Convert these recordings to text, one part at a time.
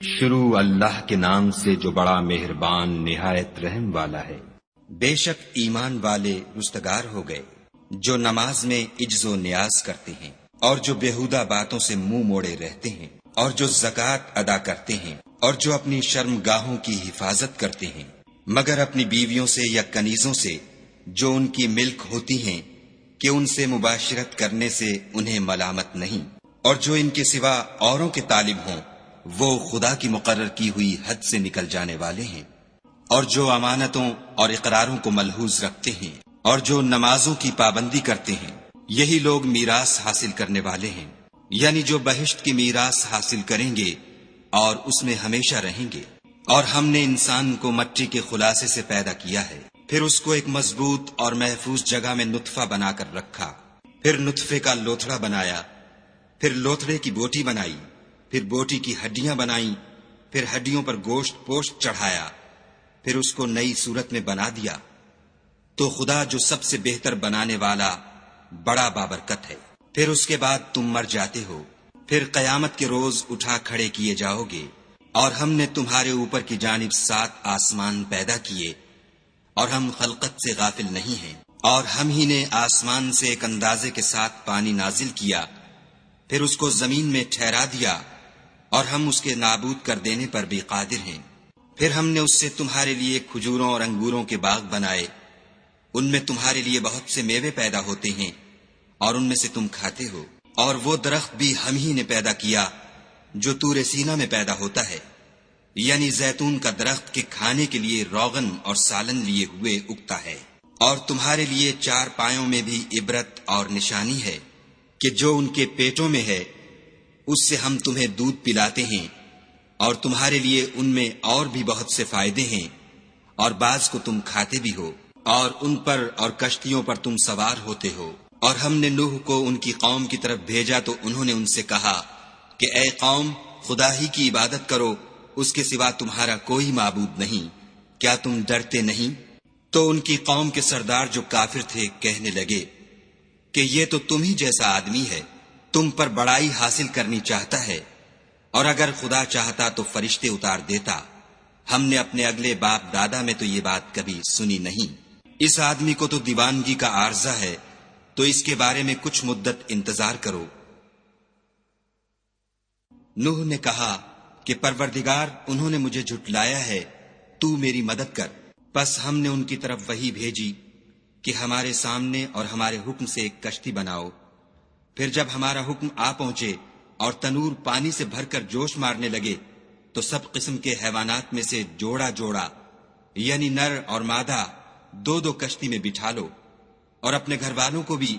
شروع اللہ کے نام سے جو بڑا مہربان نہایت رحم والا ہے۔ بے شک ایمان والے رستگار ہو گئے جو نماز میں عجز و نیاز کرتے ہیں اور جو بیہودہ باتوں سے منہ موڑے رہتے ہیں اور جو زکوٰۃ ادا کرتے ہیں اور جو اپنی شرم گاہوں کی حفاظت کرتے ہیں مگر اپنی بیویوں سے یا کنیزوں سے جو ان کی ملک ہوتی ہیں کہ ان سے مباشرت کرنے سے انہیں ملامت نہیں، اور جو ان کے سوا اوروں کے طالب ہوں وہ خدا کی مقرر کی ہوئی حد سے نکل جانے والے ہیں، اور جو امانتوں اور اقراروں کو ملحوظ رکھتے ہیں اور جو نمازوں کی پابندی کرتے ہیں، یہی لوگ میراث حاصل کرنے والے ہیں، یعنی جو بہشت کی میراث حاصل کریں گے اور اس میں ہمیشہ رہیں گے۔ اور ہم نے انسان کو مٹی کے خلاصے سے پیدا کیا ہے، پھر اس کو ایک مضبوط اور محفوظ جگہ میں نطفہ بنا کر رکھا، پھر نطفے کا لوتھڑا بنایا، پھر لوتھڑے کی بوٹی بنائی، پھر بوٹی کی ہڈیاں بنائیں، پھر ہڈیوں پر گوشت پوشت چڑھایا، پھر اس کو نئی صورت میں بنا دیا۔ تو خدا جو سب سے بہتر بنانے والا بڑا بابرکت ہے۔ پھر اس کے بعد تم مر جاتے ہو، پھر قیامت کے روز اٹھا کھڑے کیے جاؤ گے، اور ہم نے تمہارے اوپر کی جانب 7 آسمان پیدا کیے، اور ہم خلقت سے غافل نہیں ہیں، اور ہم ہی نے آسمان سے ایک اندازے کے ساتھ پانی نازل کیا، پھر اس کو زمین میں ٹھہرا دیا، اور ہم اس کے نابود کر دینے پر بھی قادر ہیں۔ پھر ہم نے اس سے تمہارے لیے کھجوروں اور انگوروں کے باغ بنائے، ان میں تمہارے لیے بہت سے میوے پیدا ہوتے ہیں اور ان میں سے تم کھاتے ہو، اور وہ درخت بھی ہم ہی نے پیدا کیا جو طور سینا میں پیدا ہوتا ہے، یعنی زیتون کا درخت کے کھانے کے لیے روغن اور سالن لیے ہوئے اگتا ہے۔ اور تمہارے لیے 4 پایوں میں بھی عبرت اور نشانی ہے کہ جو ان کے پیٹوں میں ہے اس سے ہم تمہیں دودھ پلاتے ہیں، اور تمہارے لیے ان میں اور بھی بہت سے فائدے ہیں، اور بعض کو تم کھاتے بھی ہو، اور ان پر اور کشتیوں پر تم سوار ہوتے ہو۔ اور ہم نے نوح کو ان کی قوم کی طرف بھیجا تو انہوں نے ان سے کہا کہ اے قوم، خدا ہی کی عبادت کرو، اس کے سوا تمہارا کوئی معبود نہیں، کیا تم ڈرتے نہیں؟ تو ان کی قوم کے سردار جو کافر تھے کہنے لگے کہ یہ تو تم ہی جیسا آدمی ہے، تم پر بڑائی حاصل کرنی چاہتا ہے، اور اگر خدا چاہتا تو فرشتے اتار دیتا، ہم نے اپنے اگلے باپ دادا میں تو یہ بات کبھی سنی نہیں۔ اس آدمی کو تو دیوانگی کا عارضہ ہے، تو اس کے بارے میں کچھ مدت انتظار کرو۔ نوح نے کہا کہ پروردگار، انہوں نے مجھے جھٹلایا ہے، تو میری مدد کر۔ پس ہم نے ان کی طرف وحی بھیجی کہ ہمارے سامنے اور ہمارے حکم سے ایک کشتی بناؤ۔ پھر جب ہمارا حکم آ پہنچے اور تنور پانی سے بھر کر جوش مارنے لگے تو سب قسم کے حیوانات میں سے جوڑا جوڑا، یعنی نر اور مادہ، 2 کشتی میں بٹھا لو، اور اپنے گھر والوں کو بھی،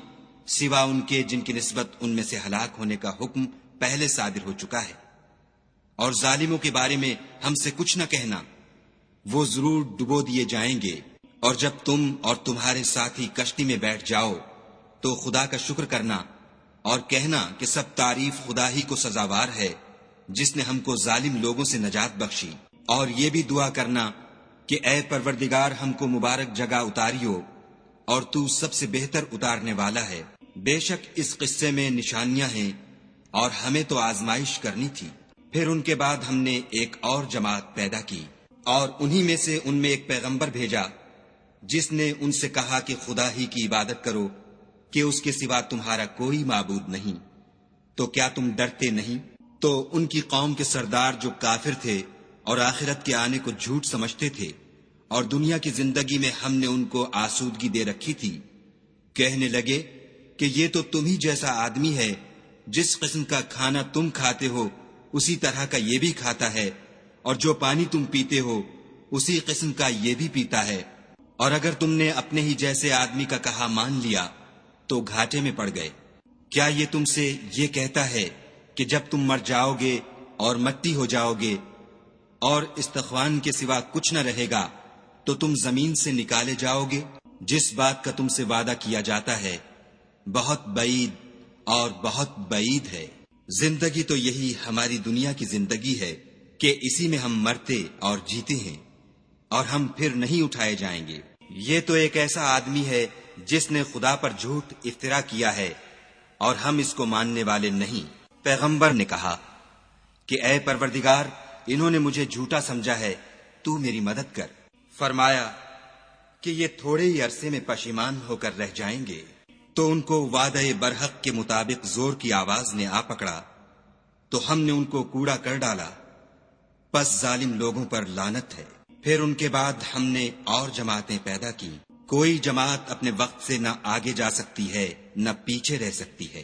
سوا ان کے جن کی نسبت ان میں سے ہلاک ہونے کا حکم پہلے صادر ہو چکا ہے۔ اور ظالموں کے بارے میں ہم سے کچھ نہ کہنا، وہ ضرور ڈبو دیے جائیں گے۔ اور جب تم اور تمہارے ساتھی کشتی میں بیٹھ جاؤ تو خدا کا شکر کرنا اور کہنا کہ سب تعریف خدا ہی کو سزاوار ہے جس نے ہم کو ظالم لوگوں سے نجات بخشی، اور یہ بھی دعا کرنا کہ اے پروردگار، ہم کو مبارک جگہ اتاریو، اور تو سب سے بہتر اتارنے والا ہے۔ بے شک اس قصے میں نشانیاں ہیں اور ہمیں تو آزمائش کرنی تھی۔ پھر ان کے بعد ہم نے ایک اور جماعت پیدا کی، اور انہی میں سے ان میں ایک پیغمبر بھیجا جس نے ان سے کہا کہ خدا ہی کی عبادت کرو، کہ اس کے سوا تمہارا کوئی معبود نہیں، تو کیا تم ڈرتے نہیں؟ تو ان کی قوم کے سردار جو کافر تھے اور آخرت کے آنے کو جھوٹ سمجھتے تھے، اور دنیا کی زندگی میں ہم نے ان کو آسودگی دے رکھی تھی، کہنے لگے کہ یہ تو تم ہی جیسا آدمی ہے، جس قسم کا کھانا تم کھاتے ہو اسی طرح کا یہ بھی کھاتا ہے، اور جو پانی تم پیتے ہو اسی قسم کا یہ بھی پیتا ہے، اور اگر تم نے اپنے ہی جیسے آدمی کا کہا مان لیا تو گھاٹے میں پڑ گئے۔ کیا یہ تم سے یہ کہتا ہے کہ جب تم مر جاؤ گے اور مٹی ہو جاؤ گے اور استخوان کے سوا کچھ نہ رہے گا تو تم زمین سے نکالے جاؤ گے؟ جس بات کا تم سے وعدہ کیا جاتا ہے بہت بعید اور بہت بعید ہے۔ زندگی تو یہی ہماری دنیا کی زندگی ہے کہ اسی میں ہم مرتے اور جیتے ہیں، اور ہم پھر نہیں اٹھائے جائیں گے۔ یہ تو ایک ایسا آدمی ہے جس نے خدا پر جھوٹ افترا کیا ہے، اور ہم اس کو ماننے والے نہیں۔ پیغمبر نے کہا کہ اے پروردگار، انہوں نے مجھے جھوٹا سمجھا ہے، تو میری مدد کر۔ فرمایا کہ یہ تھوڑے ہی عرصے میں پشیمان ہو کر رہ جائیں گے۔ تو ان کو وعدہ برحق کے مطابق زور کی آواز نے آ پکڑا تو ہم نے ان کو کوڑا کر ڈالا، پس ظالم لوگوں پر لعنت ہے۔ پھر ان کے بعد ہم نے اور جماعتیں پیدا کی، کوئی جماعت اپنے وقت سے نہ آگے جا سکتی ہے نہ پیچھے رہ سکتی ہے۔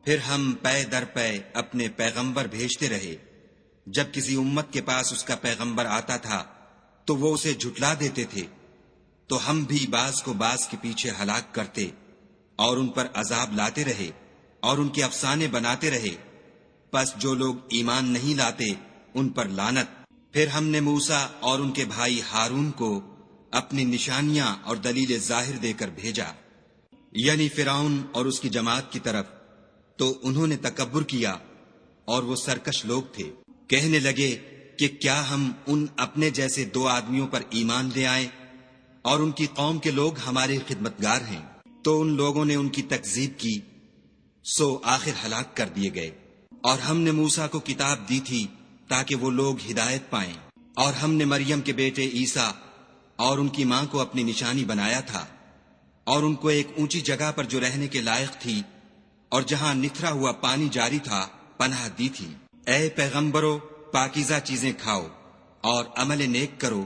پھر ہم پے در پے اپنے پیغمبر بھیجتے رہے، جب کسی امت کے پاس اس کا پیغمبر آتا تھا تو وہ اسے جھٹلا دیتے تھے، تو ہم بھی بعض کو بعض کے پیچھے ہلاک کرتے اور ان پر عذاب لاتے رہے اور ان کے افسانے بناتے رہے۔ پس جو لوگ ایمان نہیں لاتے ان پر لعنت۔ پھر ہم نے موسیٰ اور ان کے بھائی ہارون کو اپنی نشانیاں اور دلیل ظاہر دے کر بھیجا، یعنی فرعون اور اس کی جماعت کی طرف، تو انہوں نے تکبر کیا اور وہ سرکش لوگ تھے۔ کہنے لگے کہ کیا ہم ان اپنے جیسے 2 آدمیوں پر ایمان لے آئیں اور ان کی قوم کے لوگ ہمارے خدمتگار ہیں؟ تو ان لوگوں نے ان کی تکذیب کی، سو آخر ہلاک کر دیے گئے۔ اور ہم نے موسیٰ کو کتاب دی تھی تاکہ وہ لوگ ہدایت پائیں، اور ہم نے مریم کے بیٹے عیسیٰ اور ان کی ماں کو اپنی نشانی بنایا تھا، اور ان کو ایک اونچی جگہ پر جو رہنے کے لائق تھی اور جہاں نتھرا ہوا پانی جاری تھا پناہ دی تھی۔ اے پیغمبرو، پاکیزہ چیزیں کھاؤ اور عمل نیک کرو،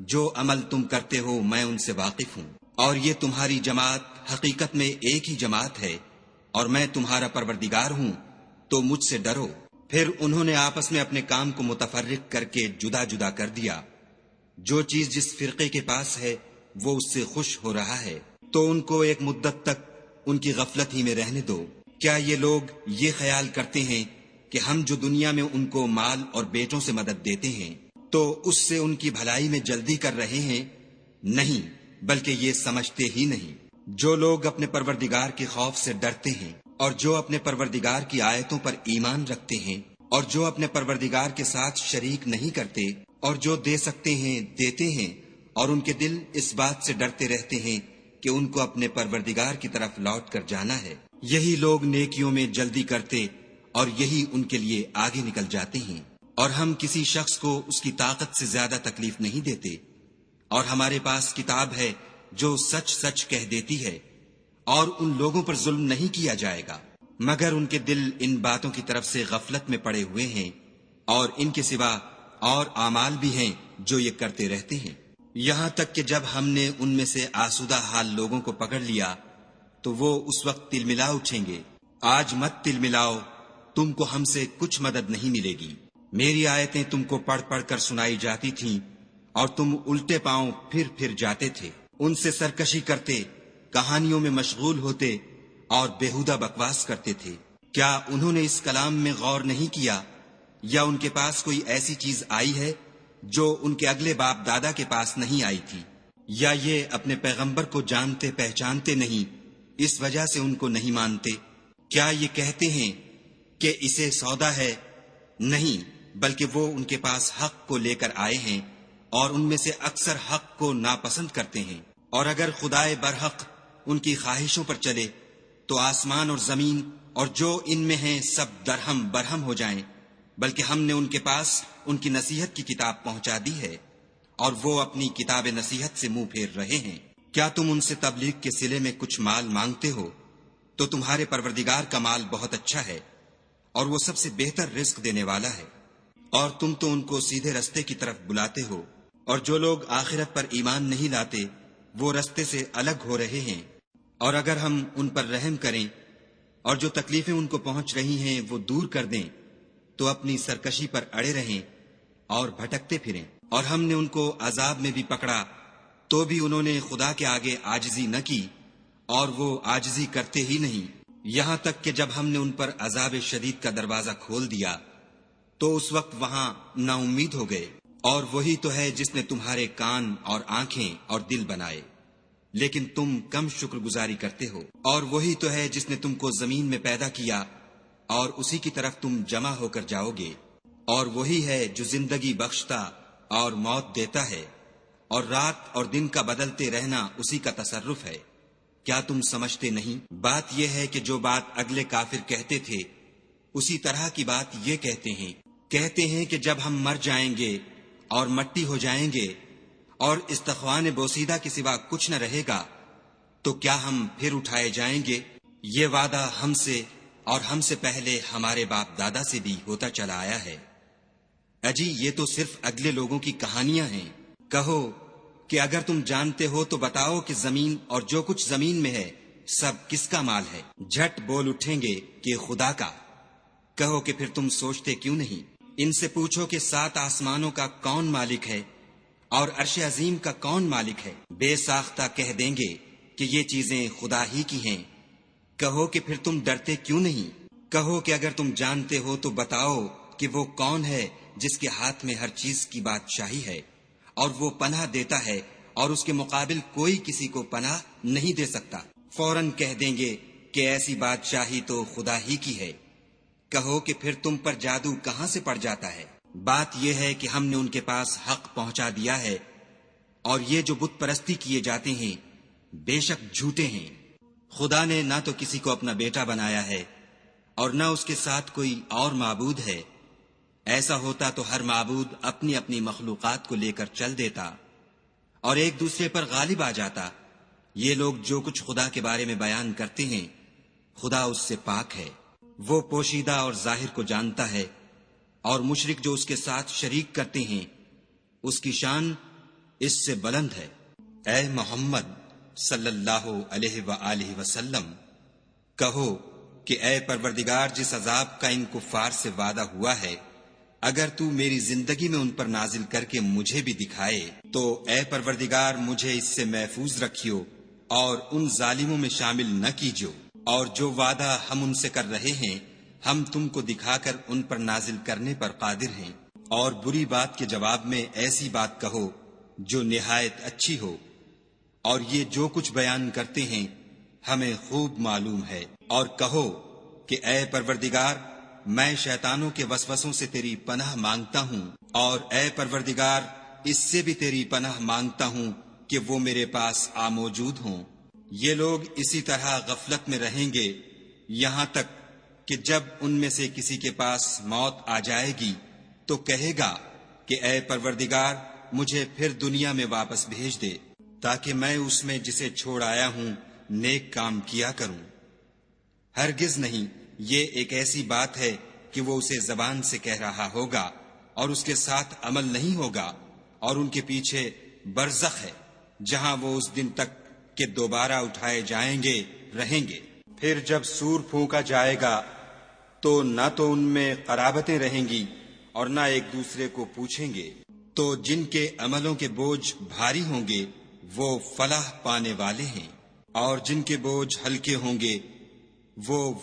جو عمل تم کرتے ہو میں ان سے واقف ہوں، اور یہ تمہاری جماعت حقیقت میں ایک ہی جماعت ہے، اور میں تمہارا پروردگار ہوں، تو مجھ سے ڈرو۔ پھر انہوں نے آپس میں اپنے کام کو متفرق کر کے جدا جدا کر دیا، جو چیز جس فرقے کے پاس ہے وہ اس سے خوش ہو رہا ہے، تو ان کو ایک مدت تک ان کی غفلت ہی میں رہنے دو۔ کیا یہ لوگ یہ خیال کرتے ہیں کہ ہم جو دنیا میں ان کو مال اور بیٹوں سے مدد دیتے ہیں تو اس سے ان کی بھلائی میں جلدی کر رہے ہیں؟ نہیں، بلکہ یہ سمجھتے ہی نہیں۔ جو لوگ اپنے پروردگار کے خوف سے ڈرتے ہیں اور جو اپنے پروردگار کی آیتوں پر ایمان رکھتے ہیں اور جو اپنے پروردگار کے ساتھ شریک نہیں کرتے اور جو دے سکتے ہیں دیتے ہیں، اور ان کے دل اس بات سے ڈرتے رہتے ہیں کہ ان کو اپنے پروردگار کی طرف لوٹ کر جانا ہے، یہی لوگ نیکیوں میں جلدی کرتے اور یہی ان کے لیے آگے نکل جاتے ہیں۔ اور ہم کسی شخص کو اس کی طاقت سے زیادہ تکلیف نہیں دیتے، اور ہمارے پاس کتاب ہے جو سچ سچ کہہ دیتی ہے، اور ان لوگوں پر ظلم نہیں کیا جائے گا، مگر ان کے دل ان باتوں کی طرف سے غفلت میں پڑے ہوئے ہیں، اور ان کے سوا اور اعمال بھی ہیں جو یہ کرتے رہتے ہیں۔ یہاں تک کہ جب ہم نے ان میں سے آسودہ حال لوگوں کو پکڑ لیا تو وہ اس وقت تل ملا اٹھیں گے، آج مت تل ملاؤ، تم کو ہم سے کچھ مدد نہیں ملے گی۔ میری آیتیں تم کو پڑھ پڑھ کر سنائی جاتی تھیں اور تم الٹے پاؤں پھر پھر جاتے تھے، ان سے سرکشی کرتے، کہانیوں میں مشغول ہوتے اور بیہودہ بکواس کرتے تھے۔ کیا انہوں نے اس کلام میں غور نہیں کیا، یا ان کے پاس کوئی ایسی چیز آئی ہے جو ان کے اگلے باپ دادا کے پاس نہیں آئی تھی، یا یہ اپنے پیغمبر کو جانتے پہچانتے نہیں اس وجہ سے ان کو نہیں مانتے؟ کیا یہ کہتے ہیں کہ اسے سودا ہے؟ نہیں، بلکہ وہ ان کے پاس حق کو لے کر آئے ہیں، اور ان میں سے اکثر حق کو ناپسند کرتے ہیں۔ اور اگر خدائے برحق ان کی خواہشوں پر چلے تو آسمان اور زمین اور جو ان میں ہیں سب درہم برہم ہو جائیں، بلکہ ہم نے ان کے پاس ان کی نصیحت کی کتاب پہنچا دی ہے، اور وہ اپنی کتاب نصیحت سے منہ پھیر رہے ہیں۔ کیا تم ان سے تبلیغ کے صلے میں کچھ مال مانگتے ہو؟ تو تمہارے پروردگار کا مال بہت اچھا ہے، اور وہ سب سے بہتر رزق دینے والا ہے، اور تم تو ان کو سیدھے رستے کی طرف بلاتے ہو، اور جو لوگ آخرت پر ایمان نہیں لاتے وہ رستے سے الگ ہو رہے ہیں۔ اور اگر ہم ان پر رحم کریں اور جو تکلیفیں ان کو پہنچ رہی ہیں وہ دور کر دیں تو اپنی سرکشی پر اڑے رہیں اور بھٹکتے پھریں۔ اور ہم نے ان کو عذاب میں بھی پکڑا تو بھی انہوں نے خدا کے آگے عاجزی نہ کی، اور وہ عاجزی کرتے ہی نہیں، یہاں تک کہ جب ہم نے ان پر عذاب شدید کا دروازہ کھول دیا تو اس وقت وہاں نا امید ہو گئے۔ اور وہی تو ہے جس نے تمہارے کان اور آنکھیں اور دل بنائے، لیکن تم کم شکر گزاری کرتے ہو۔ اور وہی تو ہے جس نے تم کو زمین میں پیدا کیا اور اسی کی طرف تم جمع ہو کر جاؤ گے۔ اور وہی ہے جو زندگی بخشتا اور موت دیتا ہے، اور رات اور دن کا بدلتے رہنا اسی کا تصرف ہے۔ کیا تم سمجھتے نہیں؟ بات یہ ہے کہ جو بات اگلے کافر کہتے تھے اسی طرح کی بات یہ کہتے ہیں، کہتے ہیں کہ جب ہم مر جائیں گے اور مٹی ہو جائیں گے اور استخوان بوسیدہ کے سوا کچھ نہ رہے گا تو کیا ہم پھر اٹھائے جائیں گے؟ یہ وعدہ ہم سے اور ہم سے پہلے ہمارے باپ دادا سے بھی ہوتا چلا آیا ہے۔ اجی یہ تو صرف اگلے لوگوں کی کہانیاں ہیں۔ کہو کہ اگر تم جانتے ہو تو بتاؤ کہ زمین اور جو کچھ زمین میں ہے سب کس کا مال ہے؟ جھٹ بول اٹھیں گے کہ خدا کا۔ کہو کہ پھر تم سوچتے کیوں نہیں؟ ان سے پوچھو کہ 7 آسمانوں کا کون مالک ہے اور عرش عظیم کا کون مالک ہے؟ بے ساختہ کہہ دیں گے کہ یہ چیزیں خدا ہی کی ہیں۔ کہو کہ پھر تم ڈرتے کیوں نہیں؟ کہو کہ اگر تم جانتے ہو تو بتاؤ کہ وہ کون ہے جس کے ہاتھ میں ہر چیز کی بادشاہی ہے اور وہ پناہ دیتا ہے اور اس کے مقابل کوئی کسی کو پناہ نہیں دے سکتا۔ فوراً کہہ دیں گے کہ ایسی بادشاہی تو خدا ہی کی ہے۔ کہو کہ پھر تم پر جادو کہاں سے پڑ جاتا ہے؟ بات یہ ہے کہ ہم نے ان کے پاس حق پہنچا دیا ہے اور یہ جو بت پرستی کیے جاتے ہیں بے شک جھوٹے ہیں۔ خدا نے نہ تو کسی کو اپنا بیٹا بنایا ہے اور نہ اس کے ساتھ کوئی اور معبود ہے۔ ایسا ہوتا تو ہر معبود اپنی اپنی مخلوقات کو لے کر چل دیتا اور ایک دوسرے پر غالب آ جاتا۔ یہ لوگ جو کچھ خدا کے بارے میں بیان کرتے ہیں خدا اس سے پاک ہے، وہ پوشیدہ اور ظاہر کو جانتا ہے، اور مشرک جو اس کے ساتھ شریک کرتے ہیں اس کی شان اس سے بلند ہے۔ اے محمد صلی اللہ علیہ وآلہ وسلم، کہو کہ اے پروردگار، جس عذاب کا ان کفار سے وعدہ ہوا ہے اگر تو میری زندگی میں ان پر نازل کر کے مجھے بھی دکھائے تو اے پروردگار مجھے اس سے محفوظ رکھیو اور ان ظالموں میں شامل نہ کیجو، اور جو وعدہ ہم ان سے کر رہے ہیں ہم تم کو دکھا کر ان پر نازل کرنے پر قادر ہیں۔ اور بری بات کے جواب میں ایسی بات کہو جو نہایت اچھی ہو، اور یہ جو کچھ بیان کرتے ہیں ہمیں خوب معلوم ہے۔ اور کہو کہ اے پروردگار میں شیطانوں کے وسوسوں سے تیری پناہ مانگتا ہوں، اور اے پروردگار اس سے بھی تیری پناہ مانگتا ہوں کہ وہ میرے پاس آ موجود ہوں۔ یہ لوگ اسی طرح غفلت میں رہیں گے یہاں تک کہ جب ان میں سے کسی کے پاس موت آ جائے گی تو کہے گا کہ اے پروردگار مجھے پھر دنیا میں واپس بھیج دے تاکہ میں اس میں جسے چھوڑ آیا ہوں نیک کام کیا کروں۔ ہرگز نہیں، یہ ایک ایسی بات ہے کہ وہ اسے زبان سے کہہ رہا ہوگا اور اس کے ساتھ عمل نہیں ہوگا، اور ان کے پیچھے برزخ ہے جہاں وہ اس دن تک کہ دوبارہ اٹھائے جائیں گے رہیں گے۔ پھر جب سور پھونکا جائے گا تو نہ تو ان میں قرابتیں رہیں گی اور نہ ایک دوسرے کو پوچھیں گے۔ تو جن کے عملوں کے بوجھ بھاری ہوں گے وہ فلاح پانے والے ہیں، اور جن کے بوجھ ہلکے ہوں گے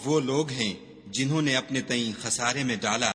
وہ لوگ ہیں جنہوں نے اپنے تئیں خسارے میں ڈالا۔